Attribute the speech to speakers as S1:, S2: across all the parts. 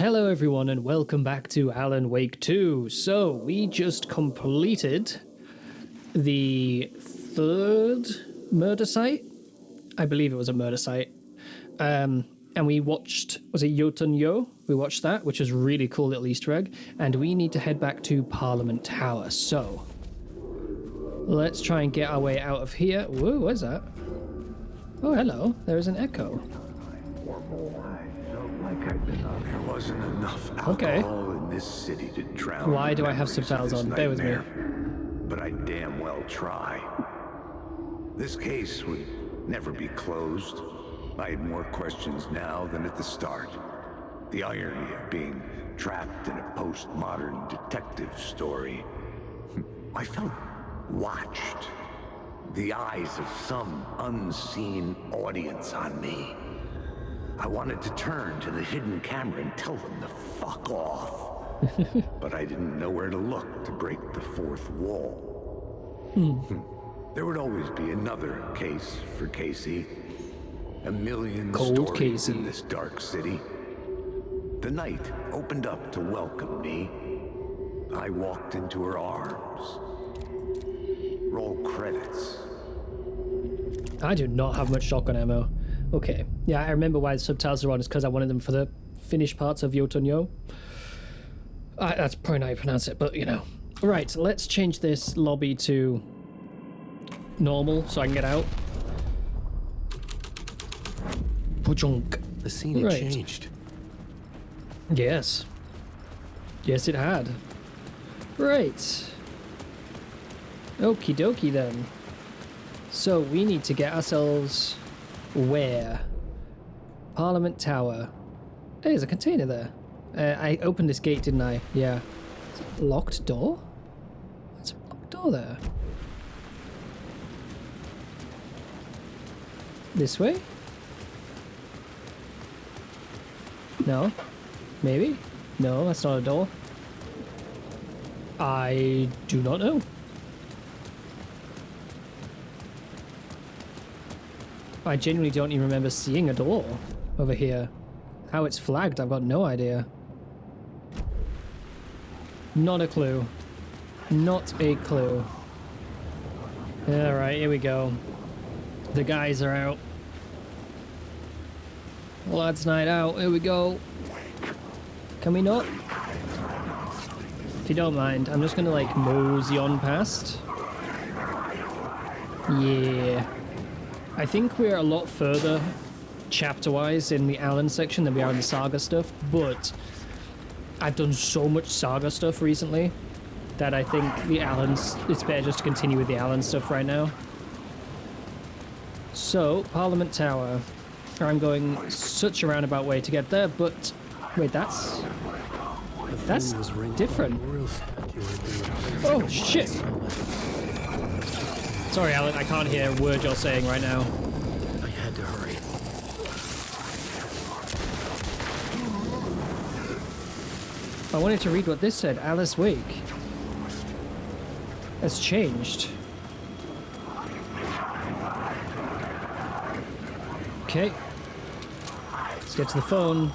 S1: Hello everyone and welcome back to Alan Wake 2. So, we just completed the third murder site. I believe it was a murder site. And we watched, was it Jotun Yo? We watched that, which was a really cool little Easter egg. And we need to head back to Parliament Tower. So, let's try and get our way out of here. Whoa, what is that? Oh, hello. There is an echo.
S2: There wasn't enough alcohol in this city to drown.
S1: Why do I have subtitles on? Bear with me.
S2: But I damn well try. This case would never be closed. I had more questions now than at the start. The irony of being trapped in a postmodern detective story. I felt watched. The eyes of some unseen audience on me. I wanted to turn to the hidden camera and tell them to fuck off. But I didn't know where to look to break the fourth wall. There would always be another case for Casey. A million stories
S1: Casey.
S2: in this dark city. The night opened up to welcome me. I walked into her arms. Roll credits.
S1: I do not have much shotgun ammo. Okay. Yeah, I remember why the subtitles are on. It's because I wanted them for the finished parts of Jotun Yo. That's probably not how you pronounce it, but you know. Right, let's change this lobby to normal so I can get out. Pujunk.
S3: The scene had changed.
S1: Yes. Yes, it had. Right. Okie dokie then. So we need to get ourselves where? Parliament Tower. Hey, there's a container there. I opened this gate, didn't I? Yeah. Is it a locked door? There's a locked door there. This way? No? Maybe? No, that's not a door. I do not know. I genuinely don't even remember seeing a door over here. How it's flagged, I've got no idea. Not a clue. Not a clue. Alright, here we go. The guys are out. Lads' night out, here we go. Can we not? If you don't mind, I'm just gonna like mosey on past. Yeah. I think we're a lot further chapter-wise in the Alan section than we are in the Saga stuff, but I've done so much Saga stuff recently that I think the Alan's, it's better just to continue with the Alan stuff right now. So, Parliament Tower. I'm going such a roundabout way to get there, but wait, that's different. Oh, shit! Sorry, Alan, I can't hear a word you're saying right now.
S3: I had to hurry.
S1: I wanted to read what this said. Alice Wake has changed. Okay. Let's get to the phone.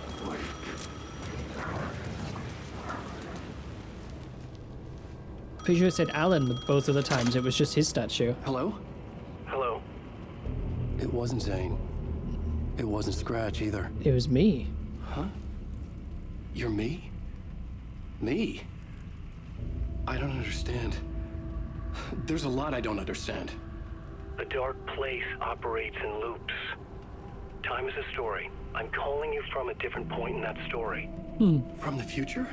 S1: Pretty sure it said Alan both of the times. It was just his statue.
S3: Hello?
S4: Hello.
S3: It wasn't Zane. It wasn't Scratch either.
S1: It was me.
S3: Huh? You're me? Me? I don't understand. There's a lot I don't understand.
S4: The dark place operates in loops. Time is a story. I'm calling you from a different point in that story.
S3: From the future?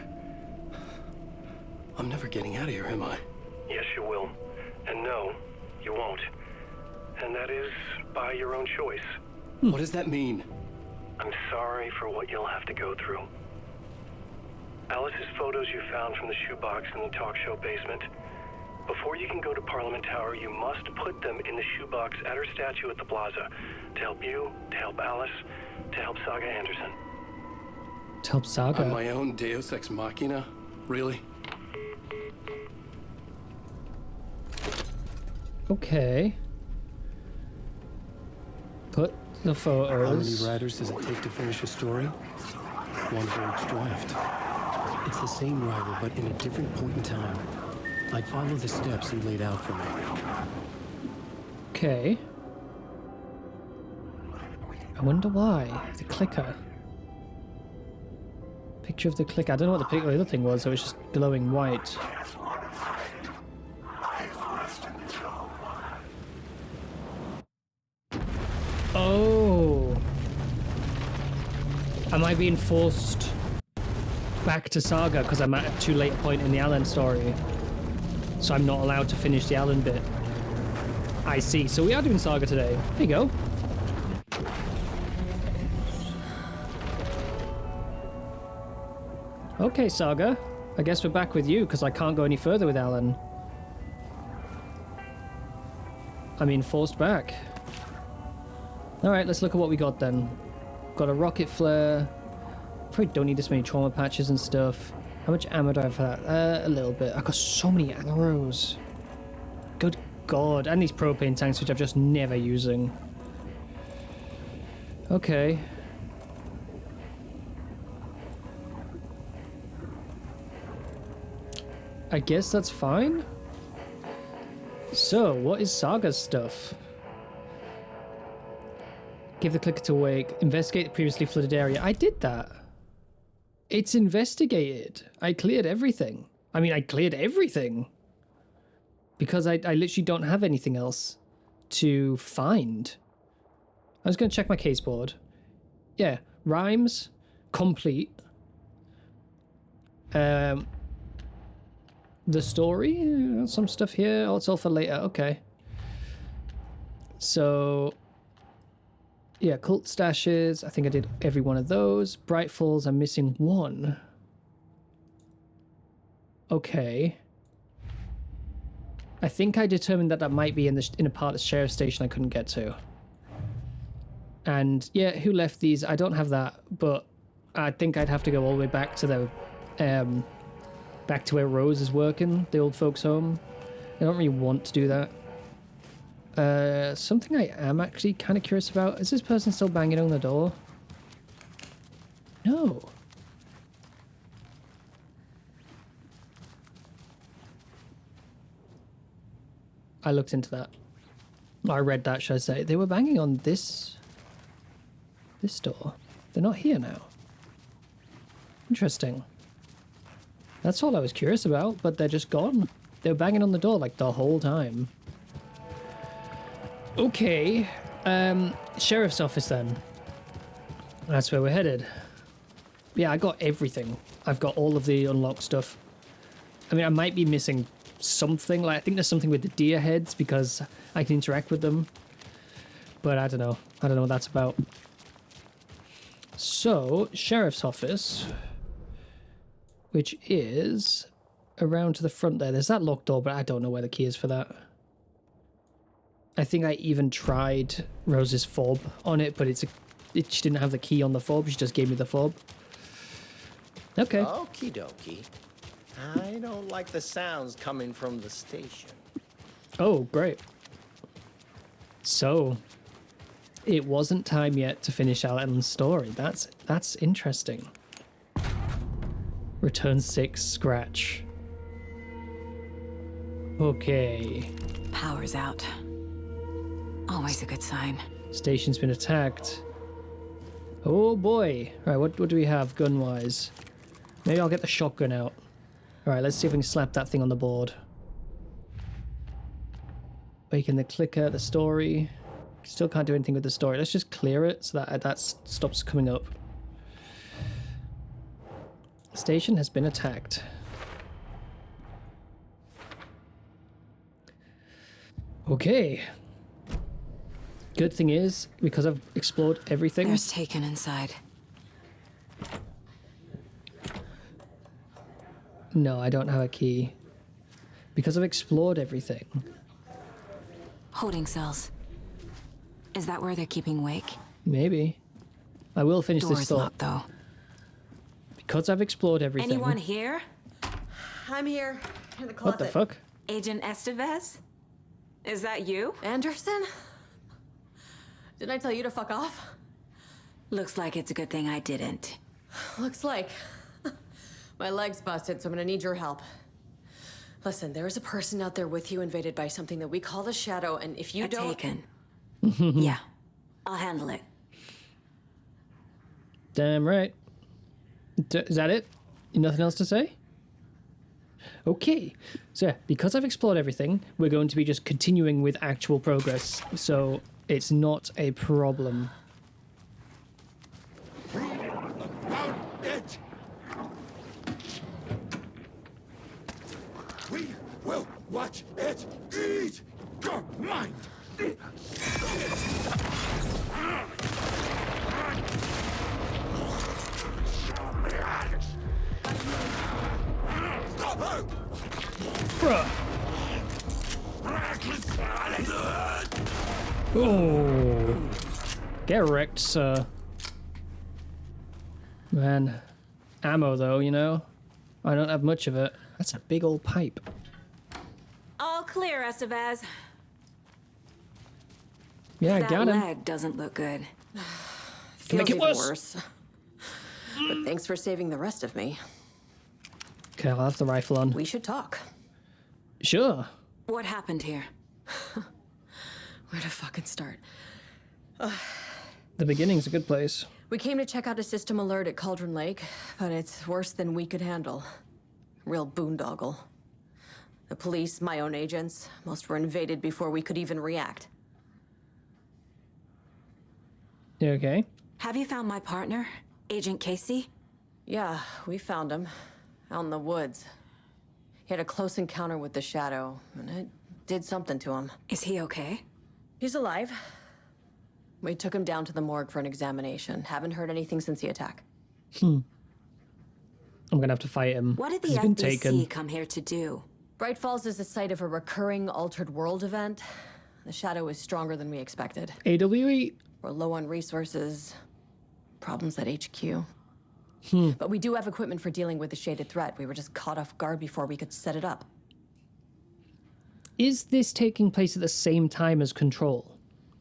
S3: I'm never getting out of here, am I?
S4: Yes, you will. And no, you won't. And that is by your own choice.
S3: What does that mean?
S4: I'm sorry for what you'll have to go through. Alice's photos you found from the shoebox in the talk show basement. Before you can go to Parliament Tower, you must put them in the shoebox at her statue at the plaza. To help you, to help Alice, to help Saga Anderson.
S1: To help Saga?
S3: I'm my own Deus Ex Machina? Really?
S1: Okay. Put the photos.
S3: How many writers does it take to finish a story? One for each draft. It's the same writer, but in a different point in time. I'd follow the steps he laid out for me.
S1: Okay. I wonder why. The clicker. Picture of the clicker. I don't know what the other thing was. It was just glowing white. Oh. Am I being forced back to Saga because I'm at a too late point in the Alan story? So I'm not allowed to finish the Alan bit. I see. So we are doing Saga today. There you go. Okay, Saga. I guess we're back with you because I can't go any further with Alan. I mean, forced back. Alright, let's look at what we got then. Got a rocket flare. Probably don't need this many trauma patches and stuff. How much ammo do I have for that? A little bit. I've got so many arrows. Good God. And these propane tanks, which I'm just never using. Okay. I guess that's fine. So, what is Saga's stuff? Give the clicker to wake. Investigate the previously flooded area. I did that. It's investigated. I cleared everything. I mean, I cleared everything. Because I literally don't have anything else to find. I was going to check my case board. Yeah, rhymes, complete. The story, some stuff here. Oh, it's all for later. Okay. So, yeah, cult stashes. I think I did every one of those. Bright Falls, I'm missing one. Okay. I think I determined that might be in a part of the sheriff station I couldn't get to. And yeah, who left these? I don't have that, but I think I'd have to go all the way back to the back to where Rose is working, the old folks' home. I don't really want to do that. Something I am actually kind of curious about. Is this person still banging on the door? No. I looked into that. I read that, should I say. They were banging on this door. They're not here now. Interesting. That's all I was curious about, but they're just gone. They were banging on the door like the whole time. Okay. Sheriff's office then. That's where we're headed. Yeah, I got everything. I've got all of the unlocked stuff. I mean, I might be missing something. Like, I think there's something with the deer heads because I can interact with them. But I don't know. I don't know what that's about. So, Sheriff's office, which is around to the front there. There's that locked door, but I don't know where the key is for that. I think I even tried Rose's fob on it, but she didn't have the key on the fob. She just gave me the fob. Okay.
S5: Okie dokie. I don't like the sounds coming from the station.
S1: Oh, great. So, it wasn't time yet to finish Alan's story. That's interesting. Return 6, scratch. Okay.
S6: Power's out. Always a good sign.
S1: Station's been attacked. Oh boy. Alright, what do we have gun-wise? Maybe I'll get the shotgun out. Alright, let's see if we can slap that thing on the board. Waking the clicker, the story. Still can't do anything with the story. Let's just clear it so that stops coming up. Station has been attacked. Okay. Good thing is, because I've explored everything...
S6: There's Taken inside.
S1: No, I don't have a key. Because I've explored everything.
S6: Holding cells. Is that where they're keeping Wake?
S1: Maybe. I will finish
S6: Door's
S1: this thought.
S6: locked, though.
S1: Because I've explored everything.
S7: Anyone here? I'm here, in the closet.
S1: What the fuck?
S7: Agent Estevez? Is that you?
S8: Anderson? Didn't I tell you to fuck off?
S6: Looks like it's a good thing I didn't.
S7: Looks like my leg's busted, so I'm gonna need your help. Listen, there is a person out there with you invaded by something that we call the Shadow, and if you don't...
S6: Taken. Yeah, I'll handle it.
S1: Damn right. Is that it? Nothing else to say? Okay, so because I've explored everything, we're going to be just continuing with actual progress, so it's not a problem.
S2: About it! We will watch it eat your mind!
S1: Bruh. Oh, get wrecked, sir. Man, ammo though, you know? I don't have much of it. That's a big old pipe.
S6: All clear, Estevez.
S1: Yeah, I
S6: That
S1: got him.
S6: leg doesn't look good.
S1: Can make it
S7: Feels even
S1: worse.
S7: But thanks for saving the rest of me.
S1: Okay, I'll have the rifle on.
S7: We should talk.
S1: Sure.
S6: What happened here?
S7: Where to fucking start?
S1: The beginning's a good place.
S7: We came to check out a system alert at Cauldron Lake, but it's worse than we could handle. Real boondoggle. The police, my own agents, most were invaded before we could even react.
S1: You okay?
S6: Have you found my partner, Agent Casey?
S7: Yeah, we found him. Out in the woods. He had a close encounter with the Shadow, and it did something to him.
S6: Is he okay?
S7: He's alive. We took him down to the morgue for an examination. Haven't heard anything since the attack.
S1: I'm gonna have to fight him.
S6: What did the
S1: 'cause he's been
S6: FBC
S1: taken.
S6: come here to do?
S7: Bright Falls is the site of a recurring altered world event. The Shadow is stronger than we expected.
S1: AWE?
S7: We're low on resources. Problems at HQ. But we do have equipment for dealing with the shaded threat. We were just caught off guard before we could set it up.
S1: Is this taking place at the same time as Control?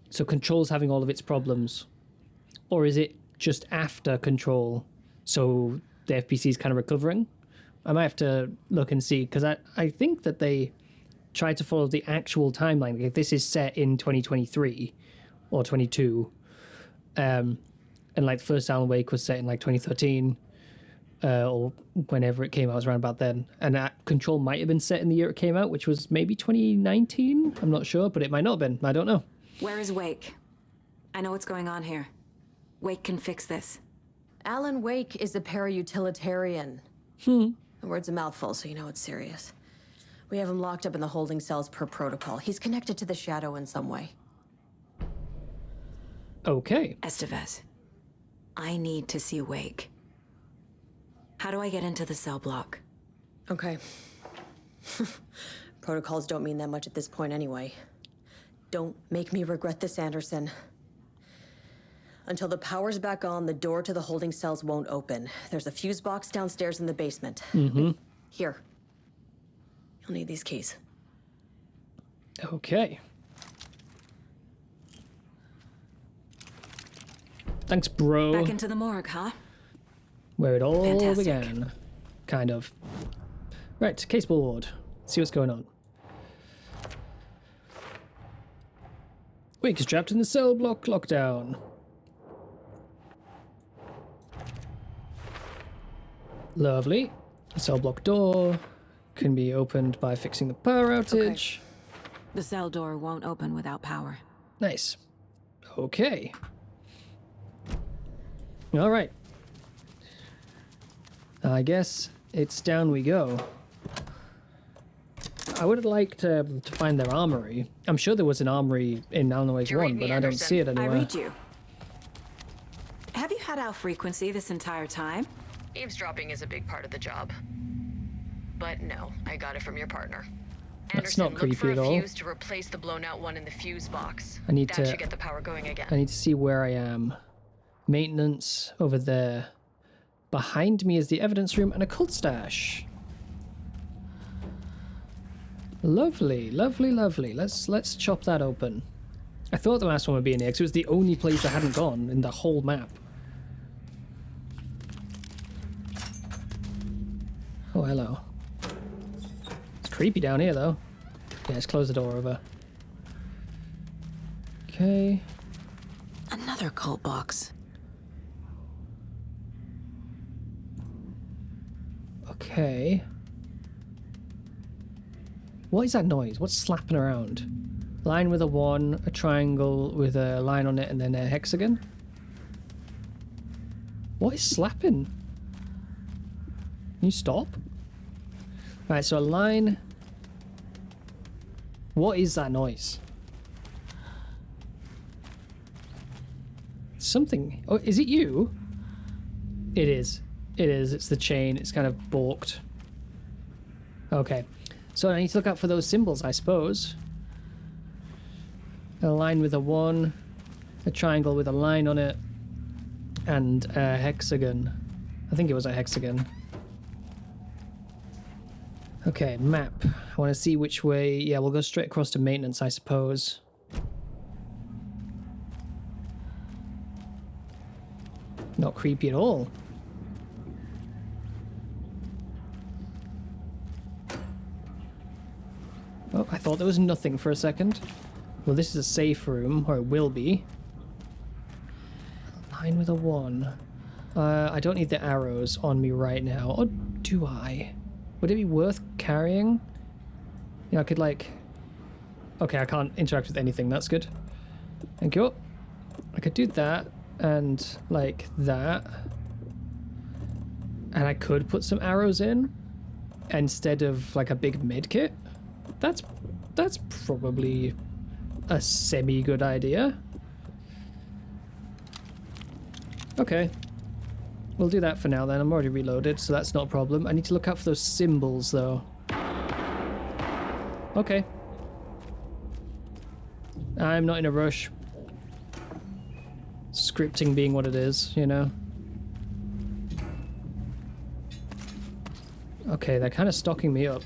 S1: So Control's having all of its problems? Or is it just after Control, so the FPC is kind of recovering? I might have to look and see, because I think that they tried to follow the actual timeline. Like, this is set in 2023 or 22. And like the first Alan Wake was set in like 2013, or whenever it came out, it was around about then. And Control might have been set in the year it came out, which was maybe 2019. I'm not sure, but it might not have been. I don't know.
S6: Where is Wake? I know what's going on here. Wake can fix this.
S7: Alan Wake is a para-utilitarian. The word's a mouthful, so you know it's serious. We have him locked up in the holding cells per protocol. He's connected to the Shadow in some way.
S1: Okay.
S6: Estevez, I need to see Wake. How do I get into the cell block?
S7: Okay. Protocols don't mean that much at this point anyway. Don't make me regret this, Anderson. Until the power's back on, the door to the holding cells won't open. There's a fuse box downstairs in the basement. Here. You'll need these keys.
S1: Okay. Thanks, bro.
S6: Back into the morgue, huh?
S1: Where it all
S6: Fantastic.
S1: began. Kind of. Right, case board. See what's going on. Wake is trapped in the cell block lockdown. Lovely. The cell block door can be opened by fixing the power outage.
S6: The cell door won't open without power.
S1: Nice. Okay. All right. I guess it's down we go. I would like to find their armory. I'm sure there was an armory in Alan Wake 1, but I don't see it
S6: I
S1: anywhere.
S6: read you. Have you had our frequency this entire time?
S7: Eavesdropping is a big part of the job. But no, I got it from your partner.
S1: That's not creepy at all.
S7: Fuse to replace the blown out one in the fuse box.
S1: I need
S7: that
S1: to-
S7: should get the power going again.
S1: I need to see where I am. Maintenance over there. Behind me is the evidence room and a cult stash. Lovely, lovely, lovely. Let's chop that open. I thought the last one would be in here because it was the only place I hadn't gone in the whole map. Oh, hello. It's creepy down here, though. Yeah, let's close the door over. Okay.
S6: Another cult box.
S1: Okay. What is that noise? What's slapping around? Line with a 1, a triangle with a line on it, and then a hexagon? What is slapping? Can you stop? Right, so a line. What is that noise? Something. Oh, is it you? It is. It is. It's the chain. It's kind of balked. Okay. So I need to look out for those symbols, I suppose. A line with a 1, a triangle with a line on it, and a hexagon. I think it was a hexagon. Okay, map. I want to see which way... Yeah, we'll go straight across to maintenance, I suppose. Not creepy at all. Oh, I thought there was nothing for a second. Well, this is a safe room, or it will be. A line with a 1. I don't need the arrows on me right now. Or do I? Would it be worth carrying? Yeah, I could like... Okay, I can't interact with anything. That's good. Thank you. I could do that and like that. And I could put some arrows in instead of like a big med kit. That's probably a semi-good idea. Okay. We'll do that for now then. I'm already reloaded, so that's not a problem. I need to look out for those symbols, though. Okay. I'm not in a rush. Scripting being what it is, you know? Okay, they're kind of stocking me up.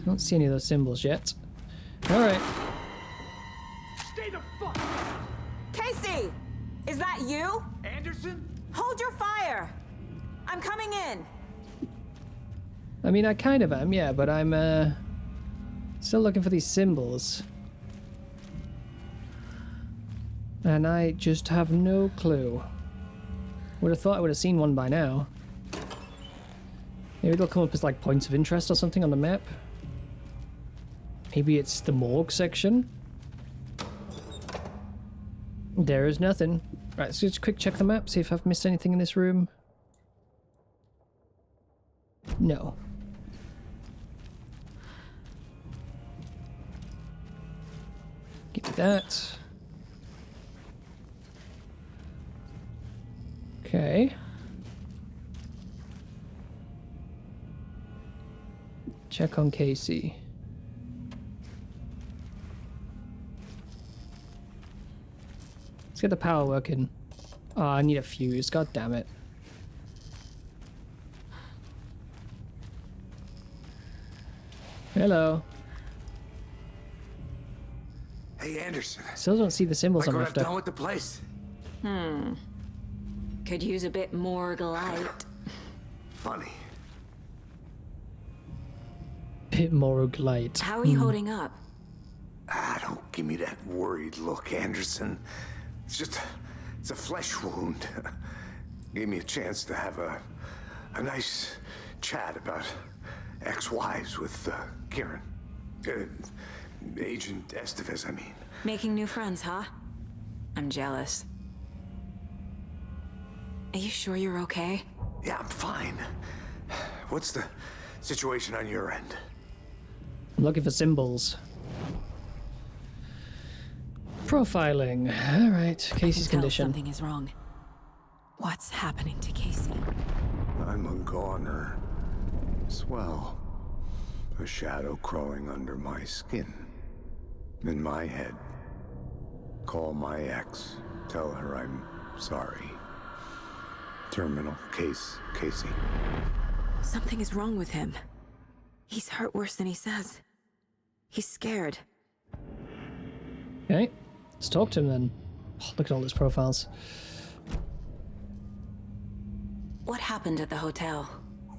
S1: I don't see any of those symbols yet. Alright.
S8: Stay the fuck!
S6: Casey! Is that you?
S8: Anderson?
S6: Hold your fire! I'm coming in!
S1: I mean, I kind of am, yeah, but I'm, still looking for these symbols. And I just have no clue. Would have thought I would have seen one by now. Maybe they'll come up as, like, points of interest or something on the map. Maybe it's the morgue section. There is nothing. Right, let's just quick check the map, see if I've missed anything in this room. No. Give me that. Okay. Check on Casey. Let's get the power working. Oh, I need a fuse. God damn it. Hello.
S2: Hey, Anderson.
S1: Still don't see the symbols
S2: Like
S1: on
S2: what
S1: my
S2: I've done
S1: stuff.
S2: with the place?
S6: Could use a bit more light.
S2: Funny.
S1: Bit more light.
S6: How are you holding up?
S2: Don't give me that worried look, Anderson. It's a flesh wound. Gave me a chance to have a nice chat about ex-wives with Kieran. Agent Estevez, I mean.
S6: Making new friends, huh? I'm jealous. Are you sure you're okay?
S2: Yeah, I'm fine. What's the situation on your end?
S1: I'm looking for symbols. Profiling. Alright, Casey's
S6: Tell
S1: condition.
S6: something is wrong. What's happening to Casey?
S2: I'm a goner. Swell. A shadow crawling under my skin. In my head. Call my ex. Tell her I'm sorry. Terminal case, Casey.
S6: Something is wrong with him. He's hurt worse than he says. He's scared.
S1: Okay, let's talk to him then. Oh, look at all those profiles.
S6: What happened at the hotel?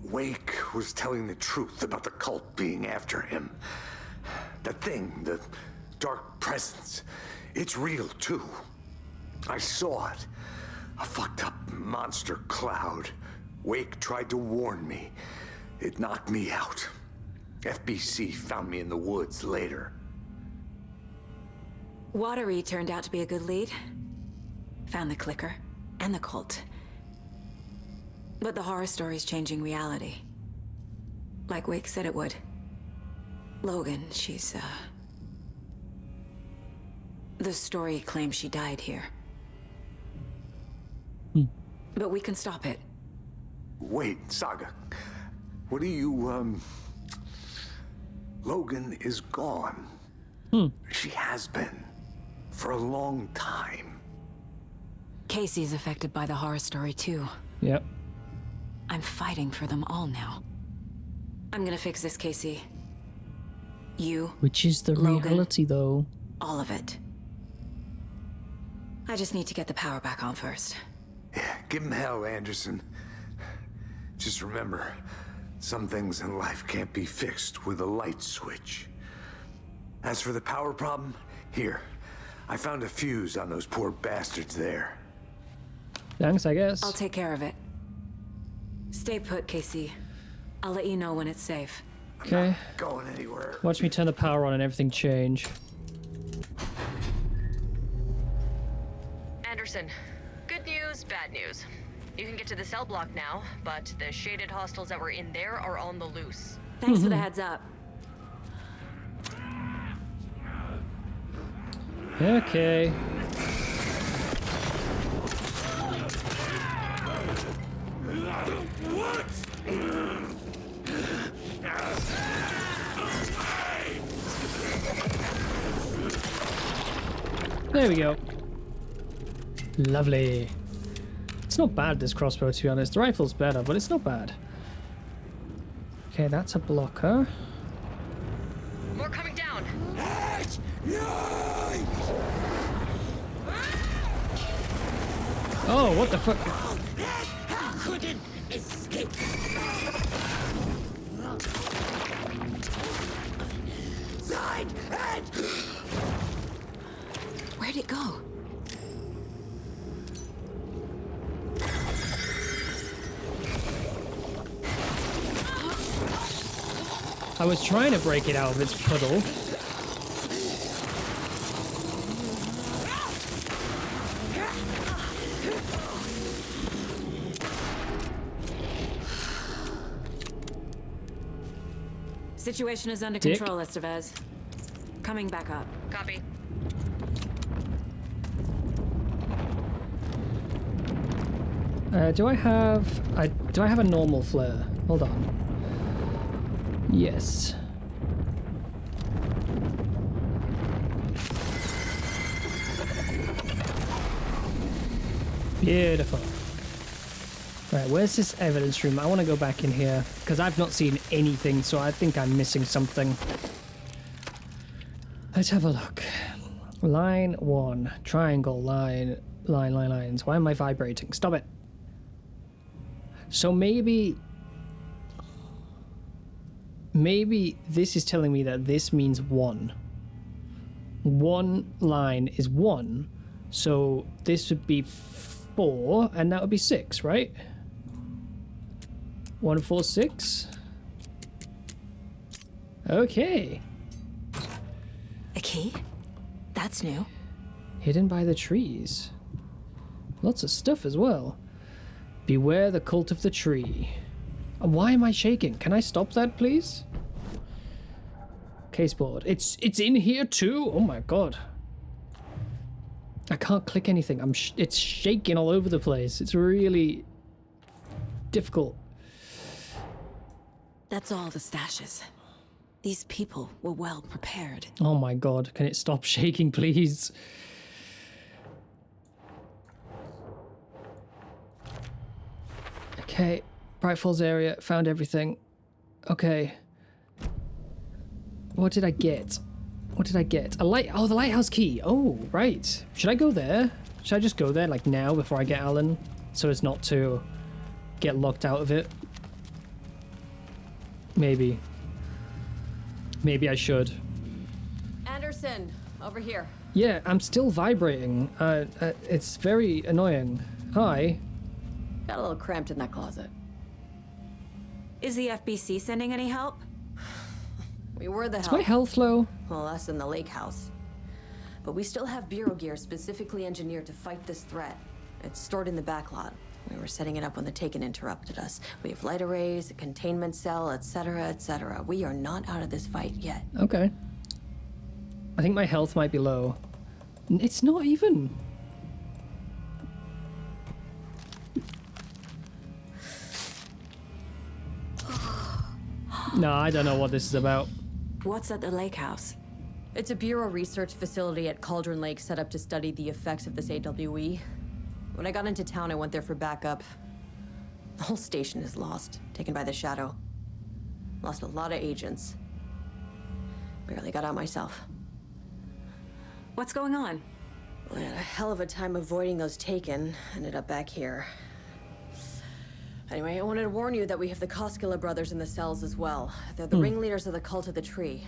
S2: Wake was telling the truth about the cult being after him. That thing, the dark presence, it's real too. I saw it. A fucked up monster cloud. Wake tried to warn me. It knocked me out. FBC found me in the woods later.
S6: Watery turned out to be a good lead. Found the clicker and the cult. But the horror story's changing reality. Like Wake said it would. Logan, she's, the story claims she died here. But we can stop it.
S2: Wait, Saga. What do you, Logan is gone. She has been. For a long time.
S6: Casey's affected by the horror story too.
S1: Yep.
S6: I'm fighting for them all now. I'm gonna fix this, Casey. You.
S1: Which is the
S6: Logan,
S1: reality, though.
S6: all of it. I just need to get the power back on first.
S2: Yeah, give him hell, Anderson. Just remember, some things in life can't be fixed with a light switch. As for the power problem, here. I found a fuse on those poor bastards there.
S1: Thanks, I guess.
S6: I'll take care of it. Stay put, Casey. I'll let you know when it's safe.
S1: Okay.
S2: Going anywhere.
S1: Watch me turn the power on and everything change.
S9: Anderson, good news, bad news. You can get to the cell block now, but the shaded hostiles that were in there are on the loose.
S6: Thanks for the heads up.
S1: Okay. There we go. Lovely. It's not bad, this crossbow, to be honest. The rifle's better, but it's not bad. Okay, that's a blocker.
S9: More coming down.
S1: Oh, what the fuck?
S8: Couldn't escape. Side and
S6: Where'd it go?
S1: I was trying to break it out of its puddle.
S6: Situation is under
S1: Dick.
S6: control, Estevez. Coming back up.
S9: Copy.
S1: Do I have a normal flare? Hold on. Yes. Beautiful. Right, where's this evidence room? I want to go back in here because I've not seen anything, so I think I'm missing something. Let's have a look. Line 1. Triangle. Lines. Why am I vibrating? Stop it. So maybe this is telling me that this means 1. 1 line is 1. So this would be 4, and that would be 6, right? 1, 4, 6. Okay.
S6: A key? That's new.
S1: Hidden by the trees. Lots of stuff as well. Beware the cult of the tree. Why am I shaking? Can I stop that, please? Caseboard. It's in here too. Oh my god. I can't click anything. It's shaking all over the place. It's really difficult.
S6: That's all the stashes. These people were well prepared.
S1: Oh my god. Can it stop shaking, please? Okay. Bright Falls area. Found everything. Okay. What did I get? What did I get? A light. Oh, the lighthouse key. Oh, right. Should I go there? Should I just go there like now before I get Alan? So as not to get locked out of it. Maybe. Maybe I should.
S7: Anderson, over here.
S1: Yeah, I'm still vibrating. It's very annoying. Hi.
S7: Got a little cramped in that closet.
S6: Is the FBC sending any help?
S7: We were the
S1: Is
S7: help.
S1: my health low?
S7: Well, us in the lake house. But we still have bureau gear specifically engineered to fight this threat. It's stored in the backlot. We were setting it up when the Taken interrupted us. We have light arrays, a containment cell, etc., etc. We are not out of this fight yet.
S1: Okay. I think my health might be low. It's not even. No, I don't know what this is about.
S6: What's at the lake house?
S7: It's a bureau research facility at Cauldron Lake set up to study the effects of this AWE. When I got into town, I went there for backup. The whole station is lost, taken by the Shadow. Lost a lot of agents. Barely got out myself.
S6: What's going on?
S7: I had a hell of a time avoiding those Taken. Ended up back here. Anyway, I wanted to warn you that we have the Koskela brothers in the cells as well. They're the ringleaders of the Cult of the Tree.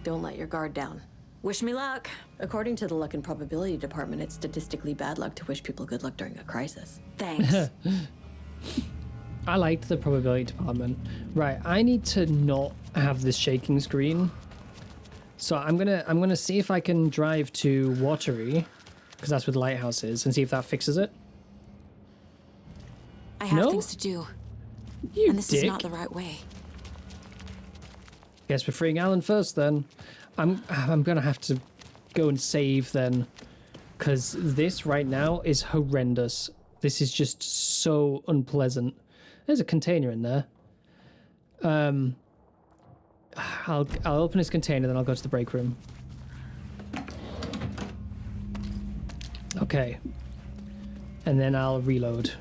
S7: Don't let your guard down.
S6: Wish me luck.
S7: According to the Luck and Probability Department, it's statistically bad luck to wish people good luck during a crisis.
S6: Thanks.
S1: I liked the probability department. Right, I need to not have this shaking screen. So I'm gonna see if I can drive to Watery, because that's where the lighthouse is, and see if that fixes it.
S6: I have
S1: No?
S6: things to do.
S1: You
S6: And this
S1: dick.
S6: is not the right way.
S1: Guess we're freeing Alan first then. I'm gonna have to go and save then, because this right now is horrendous. This is just so unpleasant. There's a container in there. I'll open this container, then I'll go to the break room. Okay. And then I'll reload.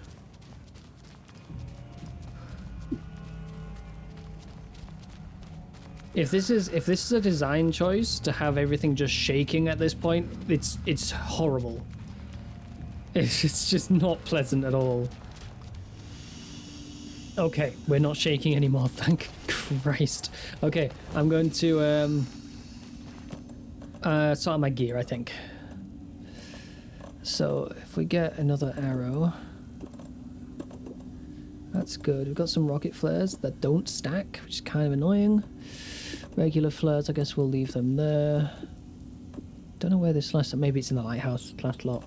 S1: If this is a design choice to have everything just shaking at this point, it's horrible. It's just not pleasant at all. Okay, we're not shaking anymore, thank Christ. Okay, I'm going to sort out my gear, I think. So if we get another arrow, that's good. We've got some rocket flares that don't stack, which is kind of annoying. Regular flares, I guess we'll leave them there. Don't know where this last, maybe it's in the lighthouse, last lot.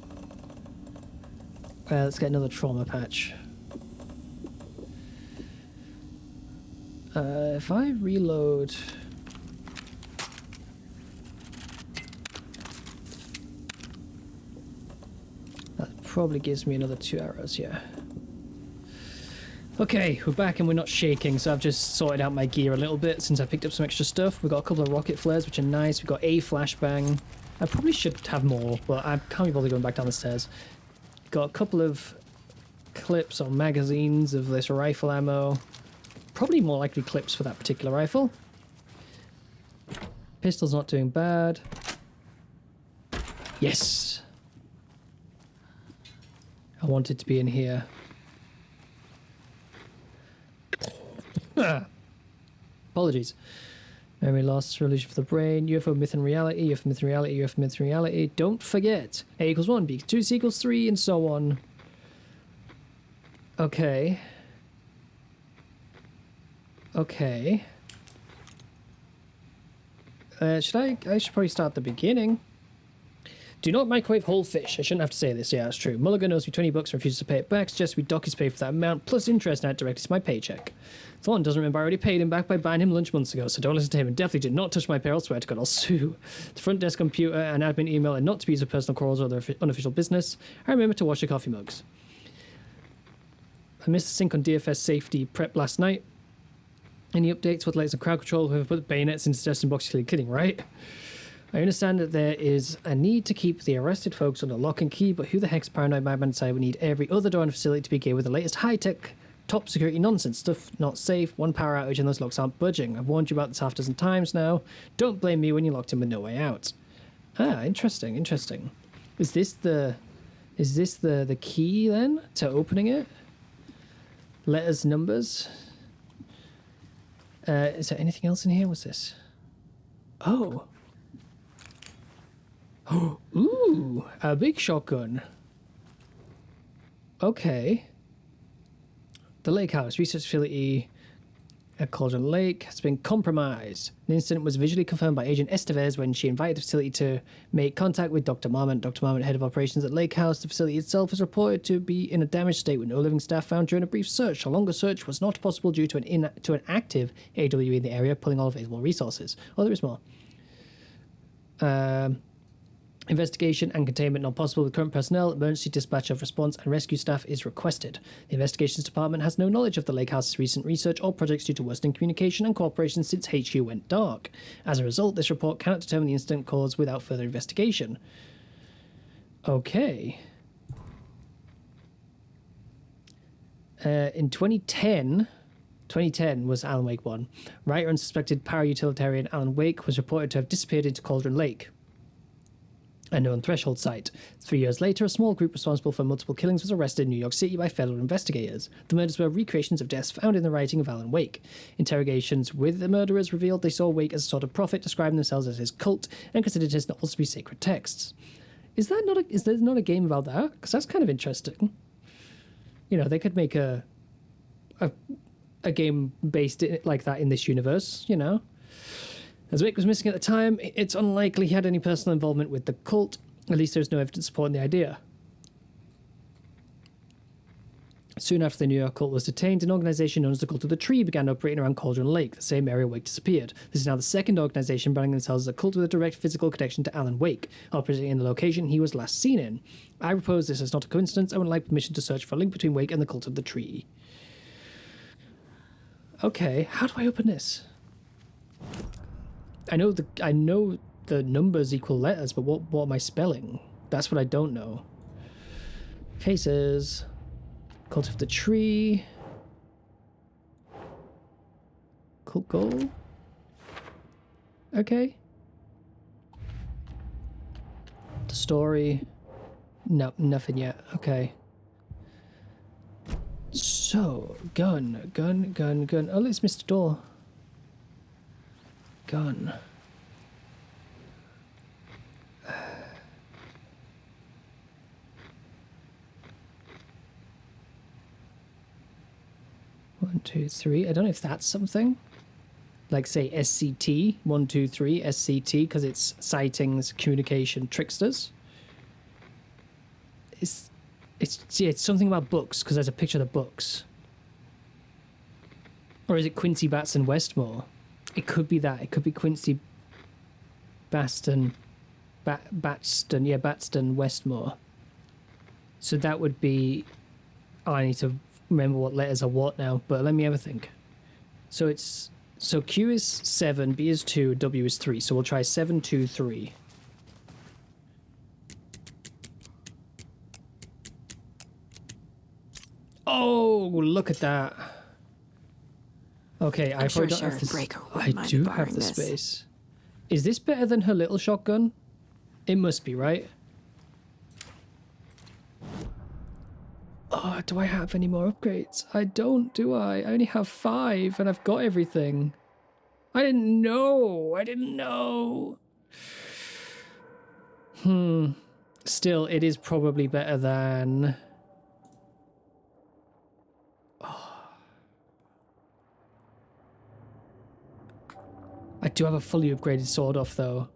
S1: Let's get another trauma patch. If I reload... That probably gives me another 2 arrows, yeah. Okay, we're back and we're not shaking, so I've just sorted out my gear a little bit since I picked up some extra stuff. We've got a couple of rocket flares, which are nice. We've got a flashbang. I probably should have more, but I can't be bothered going back down the stairs. Got a couple of clips or magazines of this rifle ammo. Probably more likely clips for that particular rifle. Pistol's not doing bad. Yes! I want it to be in here. Apologies. Memory loss, religion for the brain, UFO myth and reality, UFO myth and reality, UFO myth and reality. Don't forget. A equals 1, B equals 2, C equals 3, and so on. Okay. Okay. I should probably start at the beginning. Do not microwave whole fish. I shouldn't have to say this. Yeah, that's true. Mulligan owes me $20 and refuses to pay it back. Suggests we dock his pay for that amount, plus interest now directly to my paycheck. Thornton doesn't remember I already paid him back by buying him lunch months ago, so don't listen to him, and definitely do not touch my pay, I'll swear to God, I'll sue. The front desk computer and admin email are not to be used for personal quarrels or other unofficial business. I remember to wash the coffee mugs. I missed the sync on DFS safety prep last night. Any updates? What latest on crowd control? Whoever put bayonets into suggestion box is kidding, right? I understand that there is a need to keep the arrested folks under lock and key, but who the heck's paranoid madman decided we need every other door in the facility to be geared with the latest high-tech, top security nonsense? Stuff not safe, one power outage and those locks aren't budging. I've warned you about this half dozen times now. Don't blame me when you're locked in with no way out. Ah, interesting, interesting. Is this the key then to opening it? Letters, numbers. Is there anything else in here? What's this? Oh. Oh, ooh, a big shotgun. Okay. The Lake House Research Facility at Cauldron Lake has been compromised. The incident was visually confirmed by Agent Estevez when she invited the facility to make contact with Dr. Marmont. Dr. Marmont, head of operations at Lake House. The facility itself is reported to be in a damaged state with no living staff found during a brief search. A longer search was not possible due to an active AWE in the area, pulling all available resources. Oh, there is more. Investigation and containment not possible with current personnel. Emergency dispatch of response and rescue staff is requested. The investigations department has no knowledge of the Lake House's recent research or projects due to worsening communication and cooperation since HQ went dark. As a result, this report cannot determine the incident cause without further investigation. Okay. In 2010 was Alan Wake 1. Writer and suspected para-utilitarian Alan Wake was reported to have disappeared into Cauldron Lake, a known threshold site. 3 years later, a small group responsible for multiple killings was arrested in New York City by federal investigators. The murders were recreations of deaths found in the writing of Alan Wake. Interrogations with the murderers revealed they saw Wake as a sort of prophet, describing themselves as his cult, and considered his novels to be sacred texts. Is there not a game about that? Because that's kind of interesting. You know, they could make a game based like that in this universe, you know? As Wake was missing at the time, it's unlikely he had any personal involvement with the cult. At least there's no evidence supporting the idea. Soon after the New York cult was detained, an organization known as the Cult of the Tree began operating around Cauldron Lake, the same area Wake disappeared. This is now the second organization branding themselves as a cult with a direct physical connection to Alan Wake, operating in the location he was last seen in. I propose this is not a coincidence. I would like permission to search for a link between Wake and the Cult of the Tree. Okay, how do I open this? I know the numbers equal letters, but what am I spelling? That's what I don't know. Cases. Cult of the Tree. Cult goal. Okay. The story. No, nothing yet. Okay. So, gun. Oh, let's miss the door. Gun. One, two, three. I don't know if that's something. Like, say, SCT. 1, 2, 3. SCT, because it's sightings, communication, tricksters. It's something about books, because there's a picture of the books. Or is it Quincy Batson Westmore? It could be that. It could be Quincy Batson Westmore. So that would be... Oh, I need to remember what letters are what now, but let me have a think. So Q is 7, B is 2, W is 3. So we'll try 7, 2, 3. Oh, look at that. Okay, I probably don't have the I do have the space. Is this better than her little shotgun? It must be, right? Oh, do I have any more upgrades? I don't, do I? I only have 5 and I've got everything. I didn't know. Still, it is probably better than... I do have a fully upgraded sword off, though.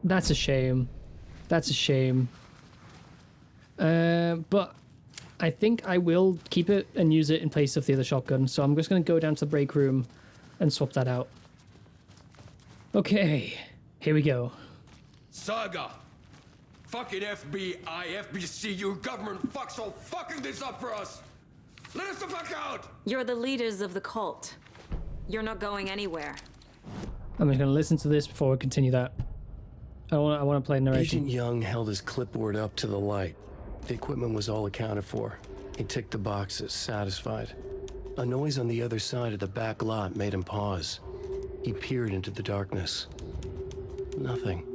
S1: That's a shame. But I think I will keep it and use it in place of the other shotgun. So I'm just going to go down to the break room and swap that out. Okay, here we go.
S10: Saga! Fucking FBI, FBC, your government fucks all fucking this up for us! Let us the fuck out!
S6: You're the leaders of the cult. You're not going anywhere.
S1: I'm just going to listen to this before we continue that. I want to play narration.
S3: Agent Young held his clipboard up to the light. The equipment was all accounted for. He ticked the boxes, satisfied. A noise on the other side of the back lot made him pause. He peered into the darkness. Nothing.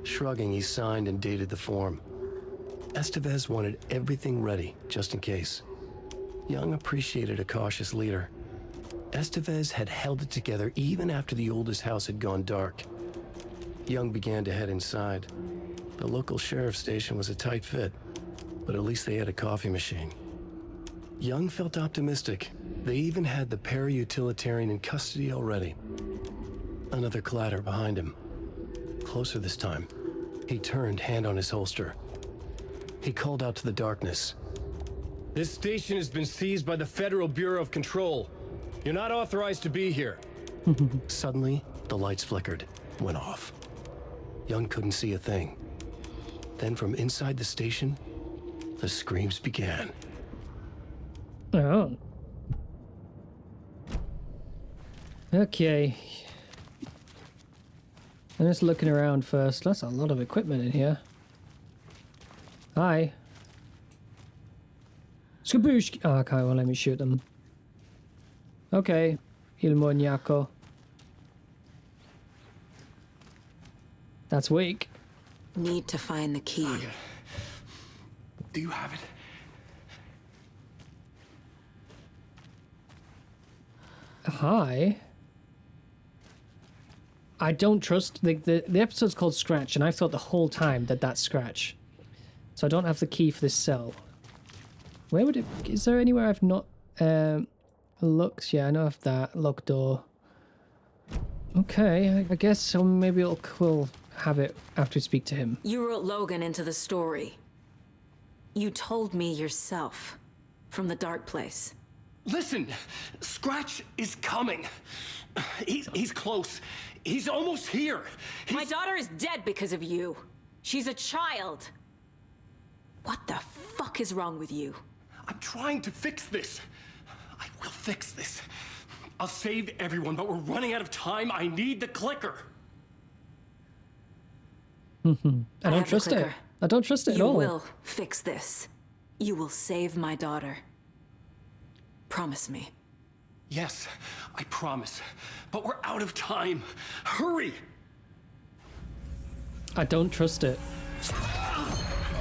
S3: Shrugging, he signed and dated the form. Estevez wanted everything ready, just in case. Young appreciated a cautious leader. Estevez had held it together even after the oldest house had gone dark. Young began to head inside. The local sheriff's station was a tight fit, but at least they had a coffee machine. Young felt optimistic. They even had the para-utilitarian in custody already. Another clatter behind him. Closer this time. He turned, hand on his holster. He called out to the darkness.
S11: This station has been seized by the Federal Bureau of Control. You're not authorized to be here.
S3: Suddenly, the lights flickered, went off. Young couldn't see a thing. Then from inside the station, the screams began.
S1: Oh. Okay. I'm just looking around first. That's a lot of equipment in here. Hi. Skaboosh. Oh, okay, well, let me shoot them. Okay. Il Moniaco. That's weak.
S6: Need to find the key.
S10: Do you have it?
S1: Hi. I don't trust the episode's called Scratch, and I've thought the whole time that that's Scratch. So I don't have the key for this cell. Where would it? Is there anywhere I've not looked? Yeah, I know of that locked door. Okay, I guess so. Maybe we'll have it after we speak to him.
S6: You wrote Logan into the story. You told me yourself from the dark place.
S11: Listen, Scratch is coming. He's close. He's almost here.
S6: My daughter is dead because of you. She's a child. What the fuck is wrong with you?
S11: I'm trying to fix this. I will fix this. I'll save everyone, but we're running out of time. I need the clicker.
S1: I don't trust it. I don't trust it at all.
S6: You will fix this. You will save my daughter. Promise me.
S11: Yes, I promise. But we're out of time. Hurry!
S1: I don't trust it.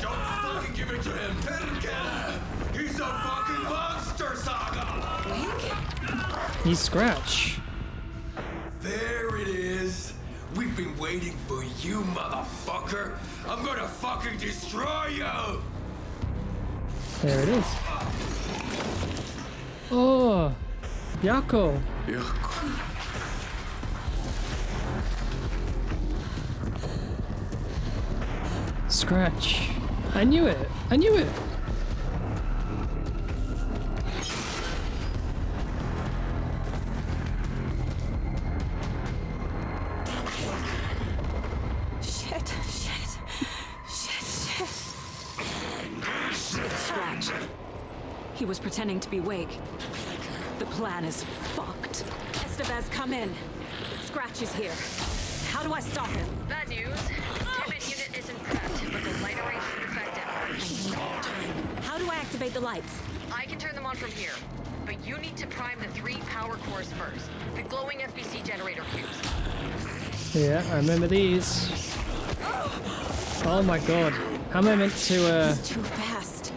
S10: Don't fucking give it to him! He's a fucking monster, Saga!
S1: He's Scratch.
S10: There it is. We've been waiting for you, motherfucker. I'm gonna fucking destroy you!
S1: There it is. Oh, Yako. Scratch. I knew it. I knew it.
S6: Shit. Scratch. He was pretending to be Wake. The plan is fucked. Estevez, come in. Scratch is here. How do I stop him?
S9: Bad news. Pivot unit isn't prepped, but the light array should affect it.
S6: I need more time. How do I activate the lights?
S9: I can turn them on from here, but you need to prime the 3 power cores first. The glowing FBC generator fuse.
S1: Yeah, I remember these. Oh my god. How am I meant to,
S6: He's too fast.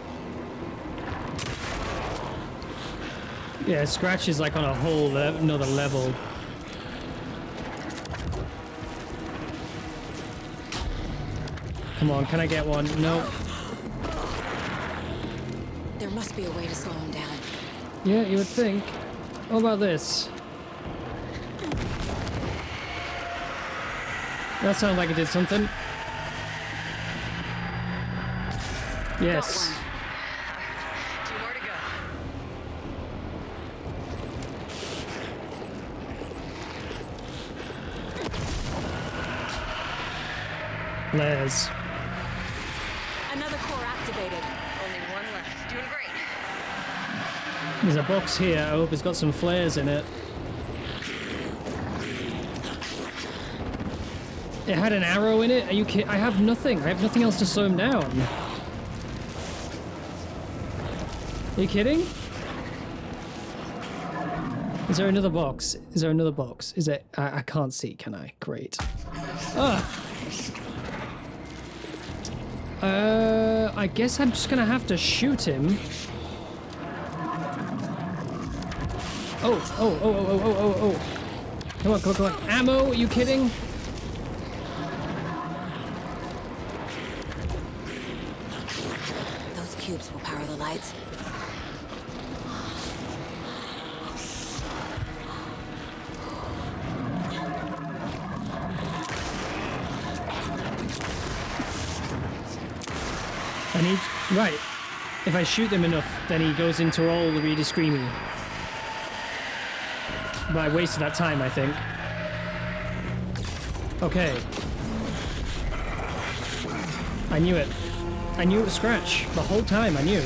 S1: Yeah, Scratch is like on a whole another level. Come on, can I get one? No.
S6: There must be a way to slow him down.
S1: Yeah, you would think. What about this? That sounded like it did something. Yes.
S9: Got one. 2 more to go.
S1: Les.
S6: Another core activated.
S9: Only 1 left. Doing great.
S1: There's a box here. I hope it's got some flares in it. It had an arrow in it? Are you kidding? I have nothing. I have nothing else to slow him down. Are you kidding? Is there another box? Is there another box? Is it? I can't see, can I? Great. I guess I'm just gonna have to shoot him. Oh. Come on, come on. Ammo? Are you kidding?
S6: Those cubes will power the lights.
S1: Right. If I shoot him enough, then he goes into all the really screamy. But I wasted that time, I think. Okay. I knew it. I knew it was Scratch. The whole time, I knew.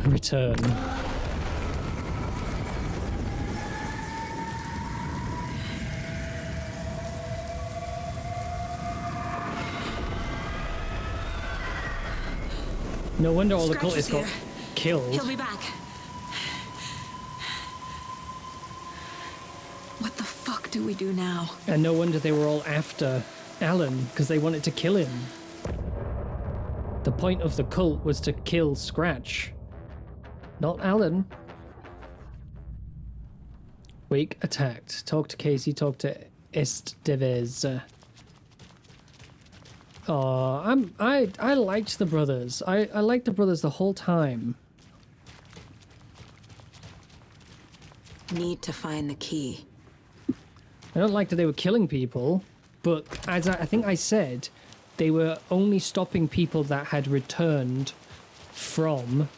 S1: Return. No wonder all the cultists got killed.
S6: He'll be back. What the fuck do we do now?
S1: And no wonder they were all after Alan, because they wanted to kill him. The point of the cult was to kill Scratch, not Alan. Wake attacked. Talk to Casey, talk to Estevez. Oh, I liked the brothers. I liked the brothers the whole time.
S6: Need to find the key.
S1: I don't like that they were killing people, but as I think I said, they were only stopping people that had returned from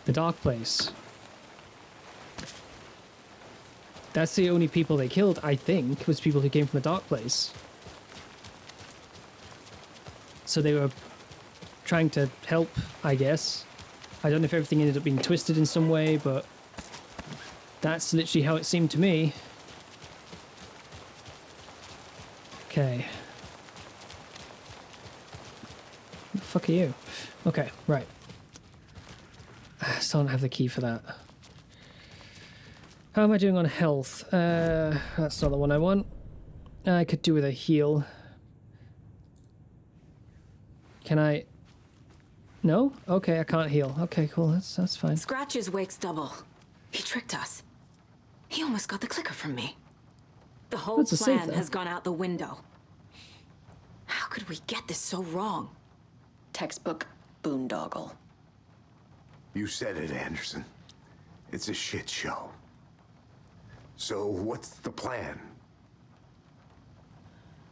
S1: the Dark Place. That's the only people they killed, I think, was people who came from the Dark Place. So they were trying to help, I guess. I don't know if everything ended up being twisted in some way, but that's literally how it seemed to me. Okay. Who the fuck are you? Okay, right. I still don't have the key for that. How am I doing on health? That's not the one I want. I could do with a heal. Can I? No? Okay, I can't heal. Okay, cool. That's fine.
S6: Scratch's Wake's double. He tricked us. He almost got the clicker from me. The whole plan has gone out the window. How could we get this so wrong?
S7: Textbook boondoggle.
S2: You said it, Anderson. It's a shit show. So what's the plan?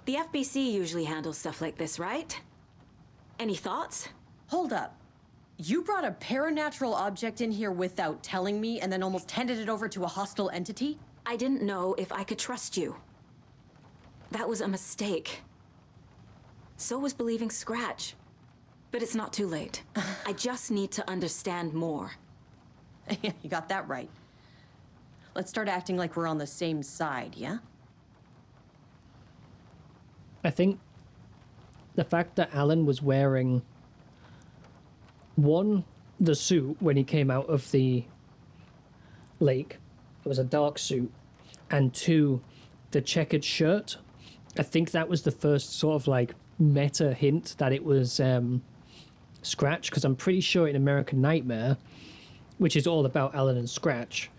S6: The FBC usually handles stuff like this, right? Any thoughts?
S7: Hold up. You brought a paranatural object in here without telling me and then almost handed it over to a hostile entity?
S6: I didn't know if I could trust you. That was a mistake. So was believing Scratch. But it's not too late. I just need to understand more.
S7: You got that right. Let's start acting like we're on the same side, yeah?
S1: I think the fact that Alan was wearing the suit when he came out of the lake, it was a dark suit, and two, the checkered shirt. I think that was the first sort of like meta hint that it was Scratch, because I'm pretty sure in American Nightmare, which is all about Alan and Scratch,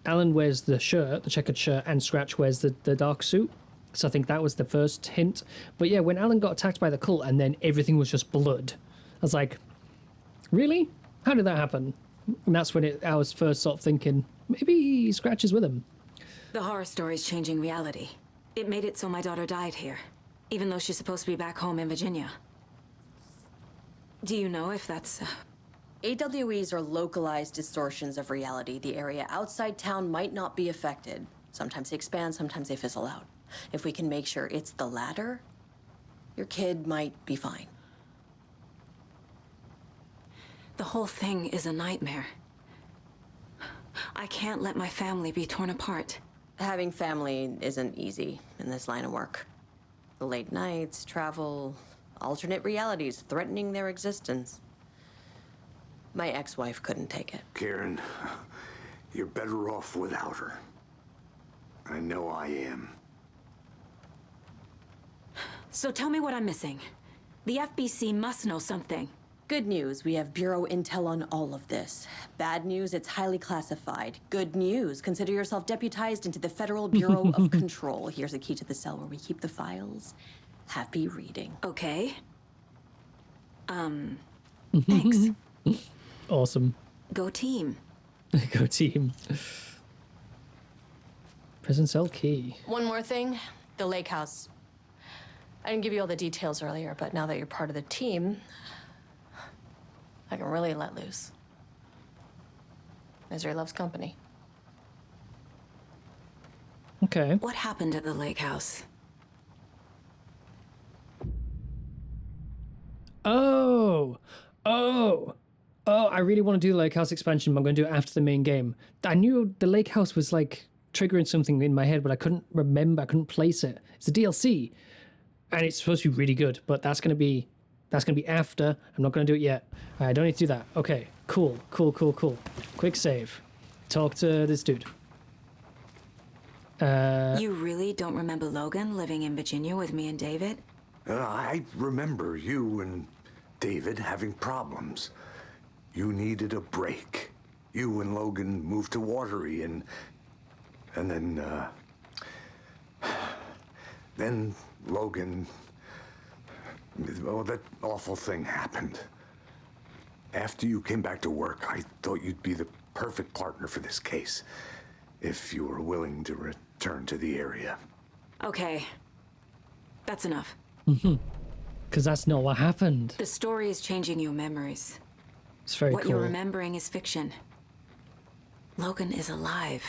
S1: Alan wears the shirt, the checkered shirt, and Scratch wears the dark suit. So I think that was the first hint. But yeah, when Alan got attacked by the cult and then everything was just blood, I was like, really? How did that happen? And that's when I was first sort of thinking, maybe Scratch is with him.
S6: The horror story's changing reality. It made it so my daughter died here, even though she's supposed to be back home in Virginia. Do you know if that's...
S7: AWEs are localized distortions of reality. The area outside town might not be affected. Sometimes they expand, sometimes they fizzle out. If we can make sure it's the latter, your kid might be fine.
S6: The whole thing is a nightmare. I can't let my family be torn apart.
S7: Having family isn't easy in this line of work. The late nights, travel, alternate realities threatening their existence. My ex-wife couldn't take it.
S2: Karen, you're better off without her. I know I am.
S6: So tell me what I'm missing. The FBC must know something.
S7: Good news, we have Bureau intel on all of this. Bad news, it's highly classified. Good news, consider yourself deputized into the Federal Bureau of Control. Here's a key to the cell where we keep the files. Happy reading.
S6: Okay. Thanks.
S1: Awesome.
S6: Go team.
S1: Go team. Prison cell key.
S12: One more thing, the lake house. I didn't give you all the details earlier, but now that you're part of the team, I can really let loose. Misery loves company.
S1: Okay.
S6: What happened at the lake house?
S1: I really want to do the lake house expansion, but I'm going to do it after the main game. I knew the lake house was like triggering something in my head, but I couldn't remember, I couldn't place it. It's a DLC, and it's supposed to be really good, but that's going to be after. I'm not going to do it yet. I don't need to do that. Okay, cool. Quick save. Talk to this dude.
S6: You really don't remember Logan living in Virginia with me and David?
S2: I remember you and David having problems. You needed a break. You and Logan moved to Watery, and then Logan... Oh, that awful thing happened. After you came back to work, I thought you'd be the perfect partner for this case, if you were willing to return to the area.
S6: Okay. That's enough.
S1: Because that's not what happened.
S6: The story is changing your memories.
S1: It's very
S6: What
S1: cool.
S6: you're remembering is fiction. Logan is alive.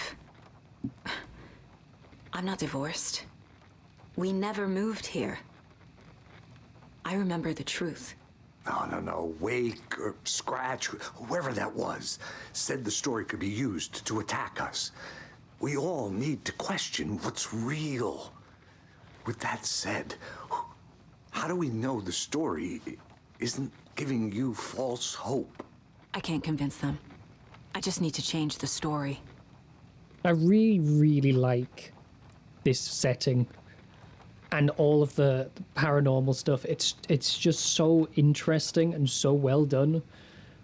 S6: I'm not divorced. We never moved here. I remember the truth.
S2: No. Wake or Scratch, whoever that was, said the story could be used to attack us. We all need to question what's real. With that said, how do we know the story isn't giving you false hope?
S6: I can't convince them. I just need to change the story.
S1: I really, really like this setting and all of the paranormal stuff. It's just so interesting and so well done.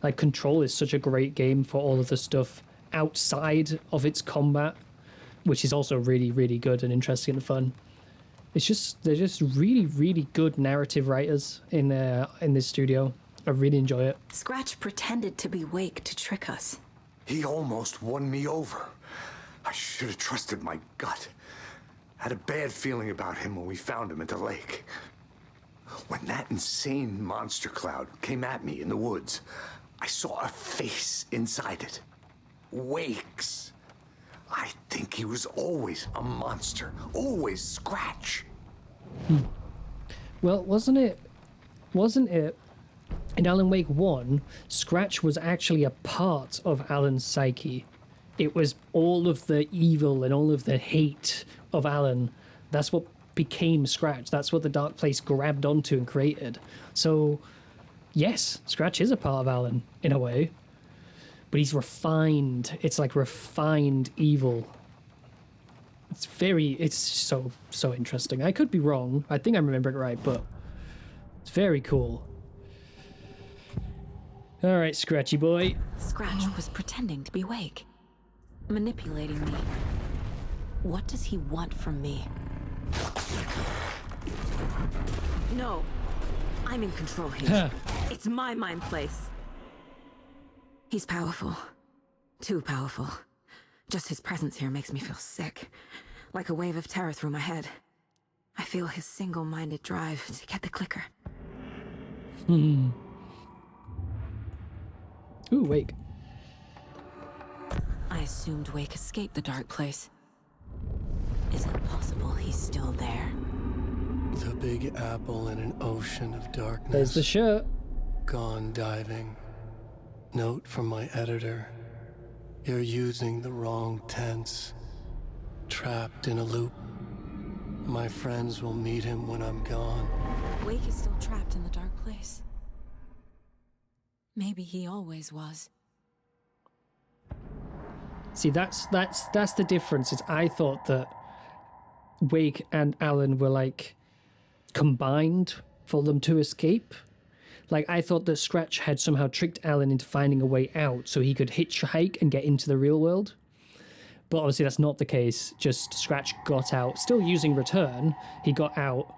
S1: Like, Control is such a great game for all of the stuff outside of its combat, which is also really, really good and interesting and fun. They're just really, really good narrative writers in this studio. I really enjoy it.
S6: Scratch pretended to be Wake to trick us.
S2: He almost won me over. I should have trusted my gut. Had a bad feeling about him when we found him at the lake. When that insane monster cloud came at me in the woods, I saw a face inside it. Wake's. I think he was always a monster. Always Scratch.
S1: Well, wasn't it in Alan Wake 1, Scratch was actually a part of Alan's psyche. It was all of the evil and all of the hate of Alan. That's what became Scratch. That's what the Dark Place grabbed onto and created. So, yes, Scratch is a part of Alan, in a way. But he's refined. It's like refined evil. It's so interesting. I could be wrong. I think I remember it right, but it's very cool. All right, Scratchy boy.
S6: Scratch was pretending to be Wake, manipulating me. What does he want from me? No, I'm in control here. It's my mind place. He's powerful. Too powerful. Just his presence here makes me feel sick. Like a wave of terror through my head. I feel his single-minded drive to get the clicker.
S1: Ooh, Wake.
S6: I assumed Wake escaped the Dark Place. Is it possible he's still there?
S3: The Big Apple in an ocean of darkness.
S1: There's the shirt.
S3: Gone diving. Note from my editor. You're using the wrong tense. Trapped in a loop. My friends will meet him when I'm gone.
S6: Wake is still trapped in the Dark Place. Maybe he always was.
S1: See, that's the difference. Is I thought that Wake and Alan were like combined for them to escape. Like, I thought that Scratch had somehow tricked Alan into finding a way out so he could hitchhike and get into the real world. But obviously that's not the case. Just Scratch got out, still using Return. He got out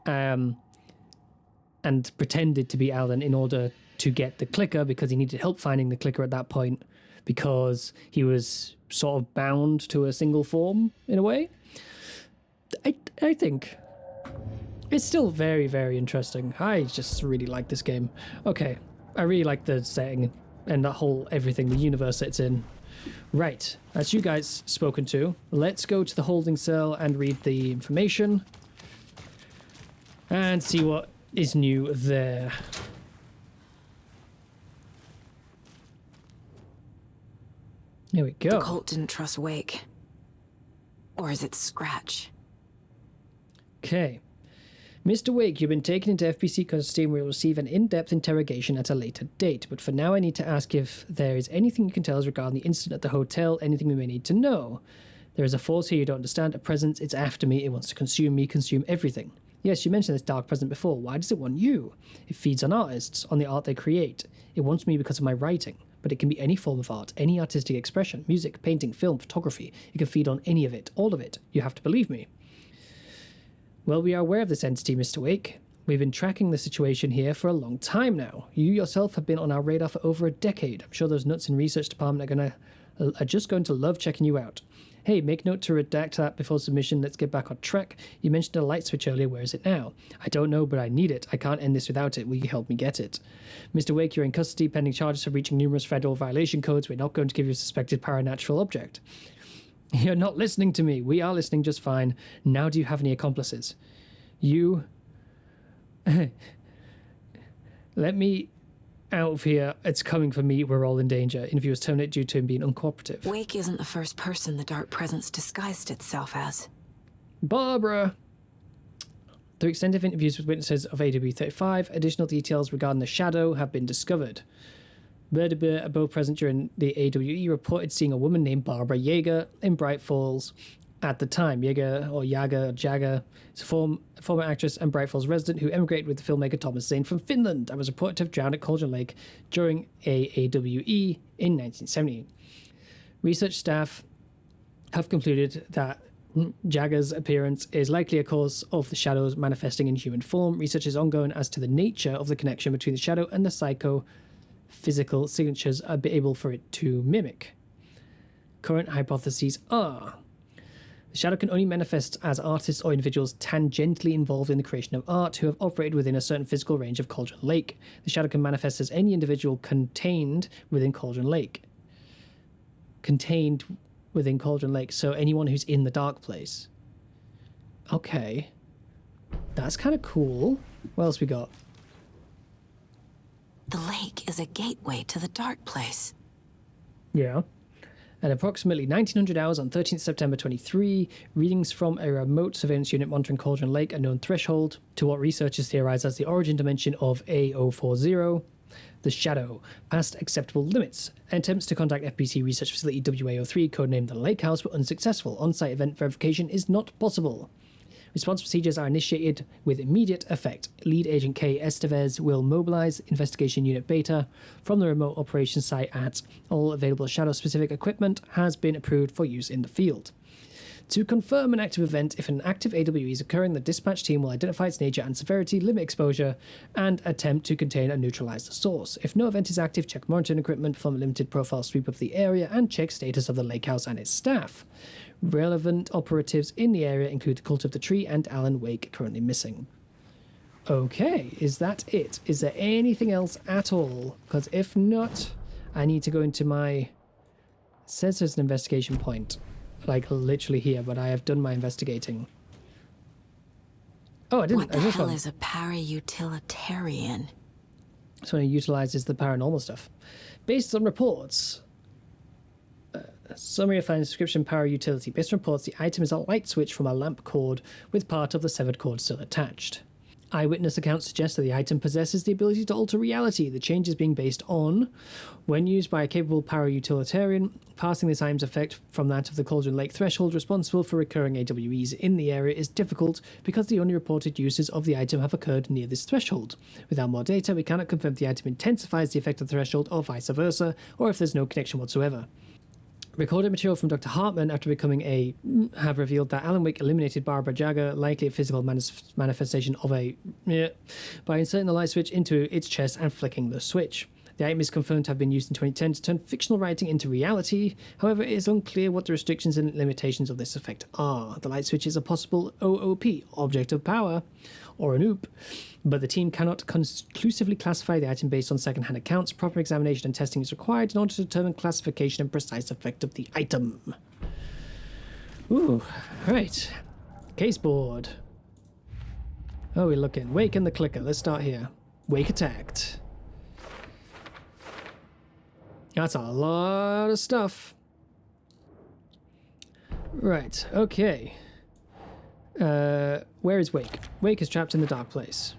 S1: and pretended to be Alan in order to get the clicker because he needed help finding the clicker at that point because he was sort of bound to a single form in a way. I think it's still very, very interesting. I just really like this game. Okay, I really like the setting and the whole everything, the universe it's in. Right, that's you guys spoken to. Let's go to the holding cell and read the information and see what is new there. Here we go.
S6: The cult didn't trust Wake. Or is it Scratch?
S1: Okay. Mr. Wake, you've been taken into FBC custody and will receive an in-depth interrogation at a later date. But for now, I need to ask if there is anything you can tell us regarding the incident at the hotel, anything we may need to know. There is a force here you don't understand, a presence, it's after me, it wants to consume me, consume everything. Yes, you mentioned this dark presence before. Why does it want you? It feeds on artists, on the art they create. It wants me because of my writing. But it can be any form of art, any artistic expression, music, painting, film, photography. It can feed on any of it, all of it. You have to believe me. Well, we are aware of this entity, Mr. Wake. We've been tracking the situation here for a long time now. You yourself have been on our radar for over a decade. I'm sure those nuts in research department are just going to love checking you out. Hey, make note to redact that before submission. Let's get back on track. You mentioned a light switch earlier. Where is it now? I don't know, but I need it. I can't end this without it. Will you help me get it? Mr. Wake, you're in custody pending charges for breaching numerous federal violation codes. We're not going to give you a suspected paranatural object. You're not listening to me. We are listening just fine. Now do you have any accomplices? You... Let me out of here. It's coming for me. We're all in danger. Interview was terminated due to him being uncooperative.
S6: Wake isn't the first person the dark presence disguised itself as.
S1: Barbara! Through extensive interviews with witnesses of AW35, additional details regarding the shadow have been discovered. Above present during the AWE reported seeing a woman named Barbara Yeager in Bright Falls at the time. Yeager, or Yaga, or Jagger, is a former actress and Bright Falls resident who emigrated with the filmmaker Thomas Zane from Finland and was reported to have drowned at Cauldron Lake during AWE in 1970. Research staff have concluded that Jagger's appearance is likely a cause of the shadows manifesting in human form. Research is ongoing as to the nature of the connection between the shadow and the psycho-physical signatures are able for it to mimic. Current hypotheses are: the shadow can only manifest as artists or individuals tangentially involved in the creation of art who have operated within a certain physical range of Cauldron Lake. The shadow can manifest as any individual contained within Cauldron Lake. So anyone who's in the dark place. Okay. That's kind of cool. What else we got?
S6: The lake is a gateway to the dark place.
S1: Yeah. At approximately 1900 hours on 13th September 23, readings from a remote surveillance unit monitoring Cauldron Lake, a known threshold to what researchers theorize as the origin dimension of A040, the Shadow, past acceptable limits. Attempts to contact FBC research facility WA03, codenamed the Lake House, were unsuccessful. On-site event verification is not possible. Response procedures are initiated with immediate effect. Lead Agent K. Estevez will mobilize Investigation Unit Beta from the remote operations site at all available Shadow-specific equipment has been approved for use in the field. To confirm an active event, if an active AWE is occurring, the dispatch team will identify its nature and severity, limit exposure, and attempt to contain and neutralize the source. If no event is active, check monitoring equipment, perform a limited profile sweep of the area, and check status of the lake house and its staff. Relevant operatives in the area include the Cult of the Tree and Alan Wake, currently missing. Okay, is that it? Is there anything else at all? Because if not, I need to go into my... It says there's an investigation point, like literally here, but I have done my investigating. Oh, I didn't.
S6: What the hell is a para-utilitarian?
S1: So it utilizes the paranormal stuff. Based on reports... Summary of findings, description, power, utility. Based on reports, the item is a light switch from a lamp cord with part of the severed cord still attached. Eyewitness accounts suggest that the item possesses the ability to alter reality. The change is being based on, when used by a capable power utilitarian, passing this item's effect from that of the Cauldron Lake threshold responsible for recurring AWEs in the area is difficult because the only reported uses of the item have occurred near this threshold. Without more data, we cannot confirm if the item intensifies the effect of the threshold or vice versa, or if there's no connection whatsoever. Recorded material from Dr. Hartman after becoming a have revealed that Alan Wake eliminated Barbara Jagger, likely a physical manifestation of a by inserting the light switch into its chest and flicking the switch. The item is confirmed to have been used in 2010 to turn fictional writing into reality. However, it is unclear what the restrictions and limitations of this effect are. The light switch is a possible OOP, object of power, or an OOP, but the team cannot conclusively classify the item based on second-hand accounts. Proper examination and testing is required in order to determine classification and precise effect of the item. Ooh, right. Case board. Oh, we're looking. Wake and the clicker. Let's start here. Wake attacked. That's a lot of stuff. Right, okay. Where is Wake? Wake is trapped in the dark place.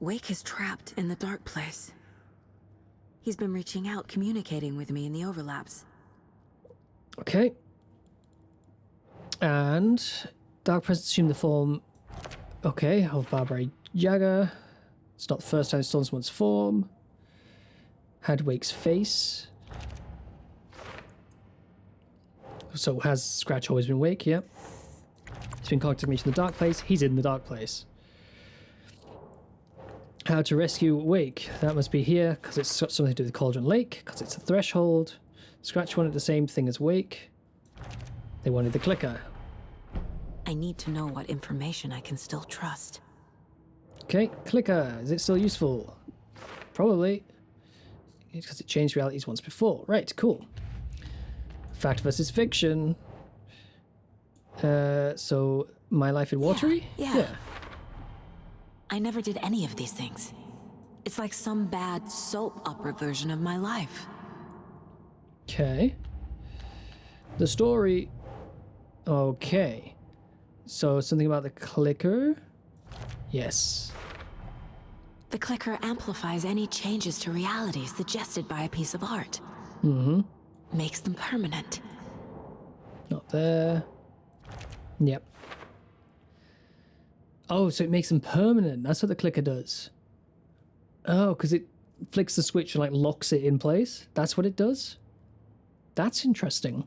S6: Wake is trapped in the dark place. He's been reaching out, communicating with me in the overlaps.
S1: Okay. And dark presence assume the form, okay, of Barbara Jagger. It's not the first time it's stolen someone's form. Had Wake's face. So has Scratch always been Wake? Yep. He's been contacting me from the dark place. He's in the dark place. How to rescue Wake. That must be here, because it's got something to do with Cauldron Lake, because it's a threshold. Scratch wanted the same thing as Wake. They wanted the clicker.
S6: I need to know what information I can still trust.
S1: Okay, clicker. Is it still useful? Probably. Because it changed realities once before. Right, cool. Fact versus fiction. So, My Life in Watery?
S6: Yeah. I never did any of these things. It's like some bad soap opera version of my life.
S1: Okay. The story... Okay. So, something about the clicker? Yes.
S6: The clicker amplifies any changes to reality suggested by a piece of art.
S1: Mm-hmm.
S6: Makes them permanent.
S1: Not there. Yep. Oh, so it makes them permanent. That's what the clicker does. Oh, because it flicks the switch and like locks it in place. That's what it does. That's interesting.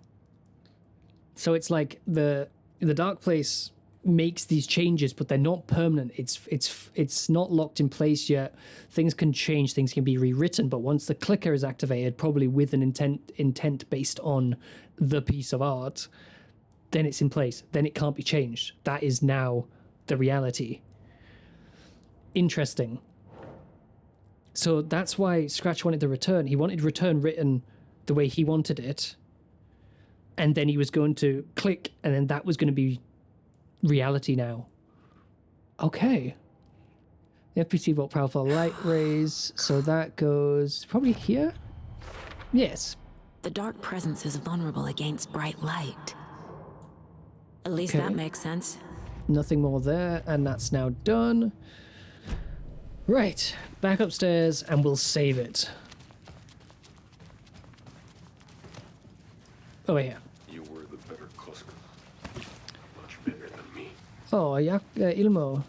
S1: So it's like the dark place makes these changes, but they're not permanent. It's not locked in place yet. Things can change. Things can be rewritten. But once the clicker is activated, probably with an intent based on the piece of art, then it's in place. Then it can't be changed. That is now the reality. Interesting. So that's why Scratch wanted the return. He wanted return written the way he wanted it. And then he was going to click, and then that was going to be reality now. Okay. The FPC vote powerful light rays, so that goes probably here? Yes.
S6: The dark presence is vulnerable against bright light. At least
S1: Okay.
S6: that makes sense.
S1: Nothing more there, and that's now done. Right, back upstairs, and we'll save it. Over here.
S11: You were the better Klusker. Much better than me.
S1: Oh, yeah, Ilmo.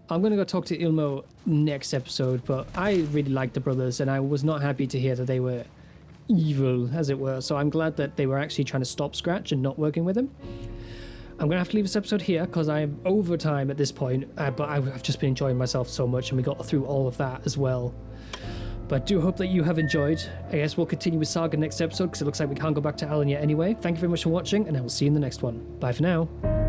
S1: I'm going to go talk to Ilmo next episode, but I really liked the brothers, and I was not happy to hear that they were evil, as it were. So I'm glad that they were actually trying to stop Scratch and not working with him. I'm going to have to leave this episode here because I'm over time at this point, but I've just been enjoying myself so much, and we got through all of that as well. But I do hope that you have enjoyed. I guess we'll continue with Saga next episode because it looks like we can't go back to Alan yet anyway. Thank you very much for watching, and I will see you in the next one. Bye for now.